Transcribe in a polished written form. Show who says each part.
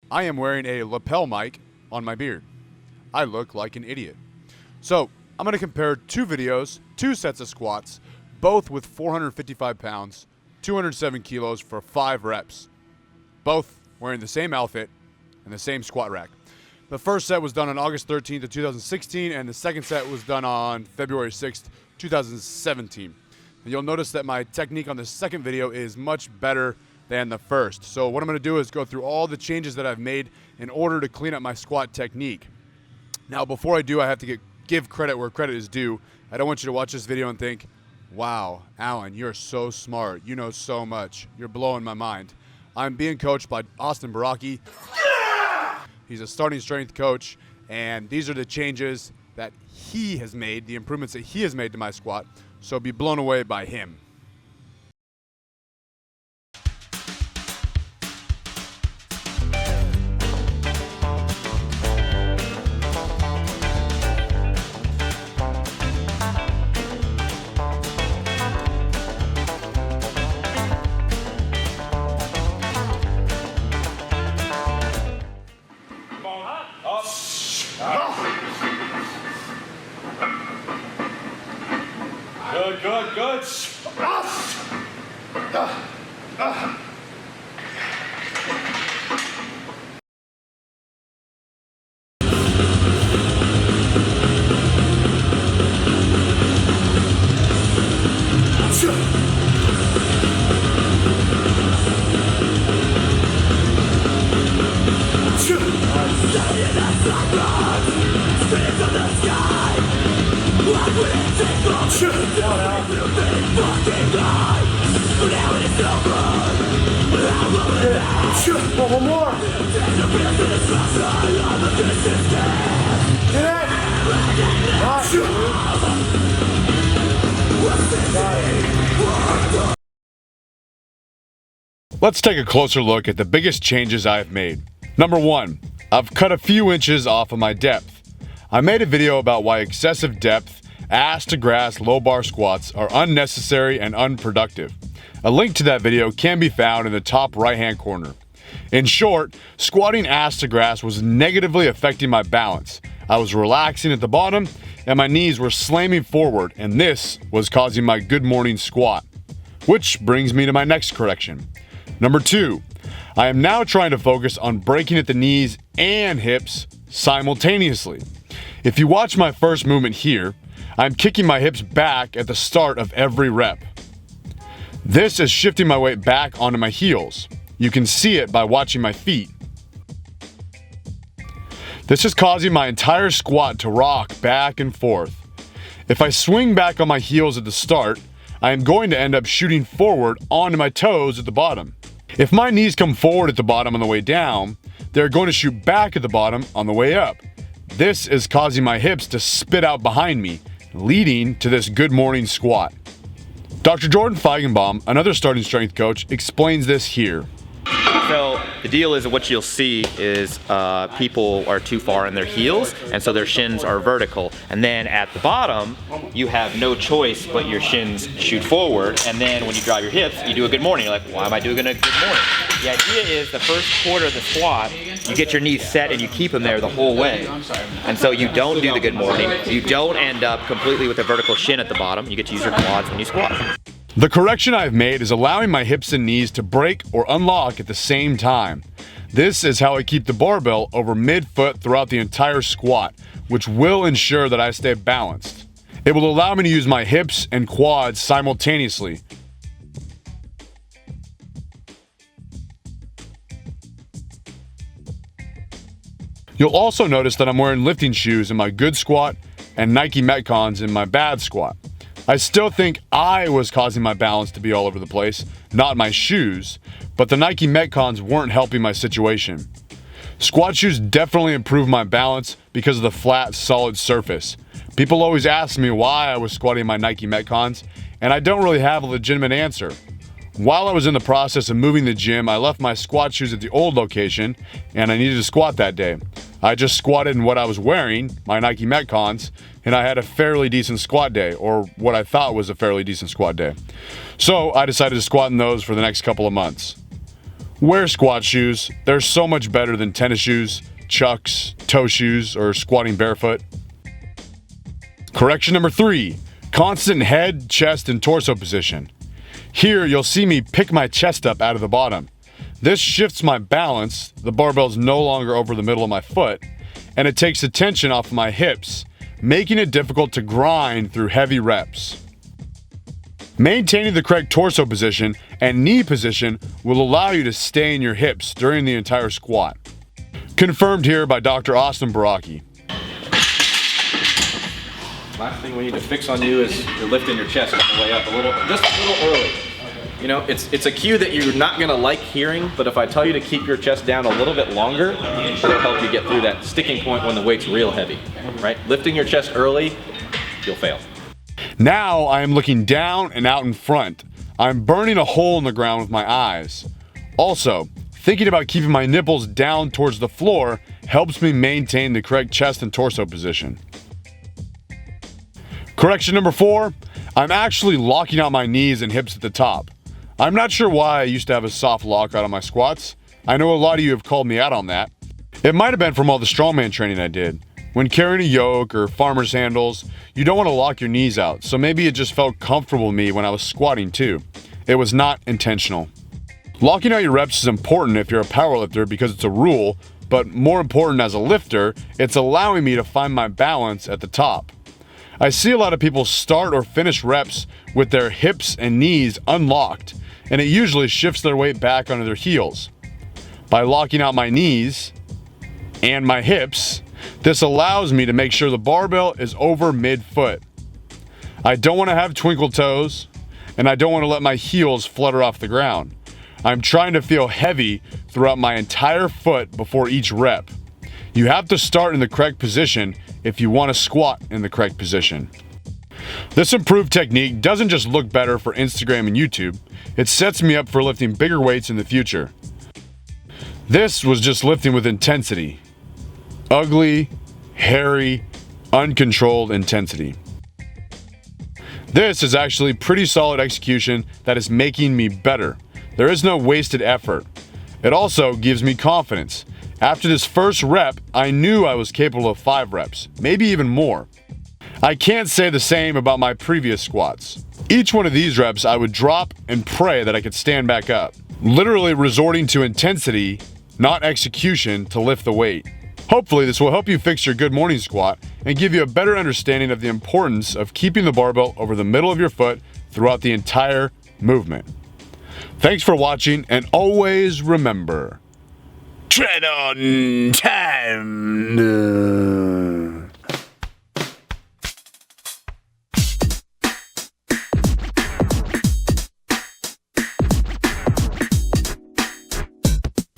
Speaker 1: I am wearing a lapel mic on my beard. I look like an idiot. So I'm going to compare two videos, two sets of squats, both with 455 pounds, 207 kilos for 5 reps. Both wearing the same outfit and the same squat rack. The first set was done on August 13th of 2016, and the second set was done on February 6th, 2017. And you'll notice that my technique on the second video is much better than the first. So what I'm going to do is go through all the changes that I've made in order to clean up my squat technique. Now, before I do, I have to give credit where credit is due. I don't want you to watch this video and think, wow, Alan, you're so smart. You know so much. You're blowing my mind. I'm being coached by Austin Baraki. He's a starting strength coach, and these are the changes that he has made, the improvements that he has made to my squat. So be blown away by him.
Speaker 2: Good. One more.
Speaker 1: Let's take a closer look at the biggest changes I've made. Number 1, I've cut a few inches off of my depth. I made a video about why excessive depth, ass to grass low bar squats are unnecessary and unproductive. A link to that video can be found in the top right hand corner. In short, squatting ass to grass was negatively affecting my balance. I was relaxing at the bottom and my knees were slamming forward, and this was causing my good morning squat. Which brings me to my next correction. Number 2, I am now trying to focus on breaking at the knees and hips simultaneously. If you watch my first movement here, I'm kicking my hips back at the start of every rep. This is shifting my weight back onto my heels. You can see it by watching my feet. This is causing my entire squat to rock back and forth. If I swing back on my heels at the start, I am going to end up shooting forward onto my toes at the bottom. If my knees come forward at the bottom on the way down, they're going to shoot back at the bottom on the way up. This is causing my hips to spit out behind me, leading to this good morning squat. Dr. Jordan Feigenbaum, another starting strength coach, explains this here.
Speaker 3: So the deal is what you'll see is people are too far in their heels, and so their shins are vertical. And then at the bottom, you have no choice but your shins shoot forward. And then when you drive your hips, you do a good morning. You're like, why am I doing a good morning? The idea is the first quarter of the squat, you get your knees set and you keep them there the whole way. And so you don't do the good morning. You don't end up completely with a vertical shin at the bottom. You get to use your quads when you squat.
Speaker 1: The correction I've made is allowing my hips and knees to break or unlock at the same time. This is how I keep the barbell over mid-foot throughout the entire squat, which will ensure that I stay balanced. It will allow me to use my hips and quads simultaneously. You'll also notice that I'm wearing lifting shoes in my good squat and Nike Metcons in my bad squat. I still think I was causing my balance to be all over the place, not my shoes, but the Nike Metcons weren't helping my situation. Squat shoes definitely improved my balance because of the flat, solid surface. People always ask me why I was squatting my Nike Metcons, and I don't really have a legitimate answer. While I was in the process of moving the gym, I left my squat shoes at the old location, and I needed to squat that day. I just squatted in what I was wearing, my Nike Metcons, and I had a fairly decent squat day, or what I thought was a fairly decent squat day. So I decided to squat in those for the next couple of months. Wear squat shoes. They're so much better than tennis shoes, chucks, toe shoes, or squatting barefoot. Correction number 3, constant head, chest, and torso position. Here you'll see me pick my chest up out of the bottom. This shifts my balance, the barbell's no longer over the middle of my foot, and it takes the tension off of my hips, making it difficult to grind through heavy reps. Maintaining the correct torso position and knee position will allow you to stay in your hips during the entire squat. Confirmed here by Dr. Austin Baraki.
Speaker 4: Last thing we need to fix on you is you're lifting your chest on the way up just a little early. You know, it's a cue that you're not gonna like hearing, but if I tell you to keep your chest down a little bit longer, it'll help you get through that sticking point when the weight's real heavy, right? Lifting your chest early, you'll fail.
Speaker 1: Now I am looking down and out in front. I'm burning a hole in the ground with my eyes. Also, thinking about keeping my nipples down towards the floor helps me maintain the correct chest and torso position. Correction number 4, I'm actually locking out my knees and hips at the top. I'm not sure why I used to have a soft lockout on my squats. I know a lot of you have called me out on that. It might have been from all the strongman training I did. When carrying a yoke or farmer's handles, you don't want to lock your knees out, so maybe it just felt comfortable to me when I was squatting too. It was not intentional. Locking out your reps is important if you're a powerlifter because it's a rule, but more important as a lifter, it's allowing me to find my balance at the top. I see a lot of people start or finish reps with their hips and knees unlocked, and it usually shifts their weight back onto their heels. By locking out my knees and my hips, this allows me to make sure the barbell is over mid-foot. I don't want to have twinkle toes, and I don't want to let my heels flutter off the ground. I'm trying to feel heavy throughout my entire foot before each rep. You have to start in the correct position if you want to squat in the correct position. This improved technique doesn't just look better for Instagram and YouTube, it sets me up for lifting bigger weights in the future. This was just lifting with intensity. Ugly, hairy, uncontrolled intensity. This is actually pretty solid execution that is making me better. There is no wasted effort. It also gives me confidence. After this first rep, I knew I was capable of 5 reps, maybe even more. I can't say the same about my previous squats. Each one of these reps I would drop and pray that I could stand back up, literally resorting to intensity, not execution, to lift the weight. Hopefully this will help you fix your good morning squat and give you a better understanding of the importance of keeping the barbell over the middle of your foot throughout the entire movement. Thanks for watching, and always remember, tread on time.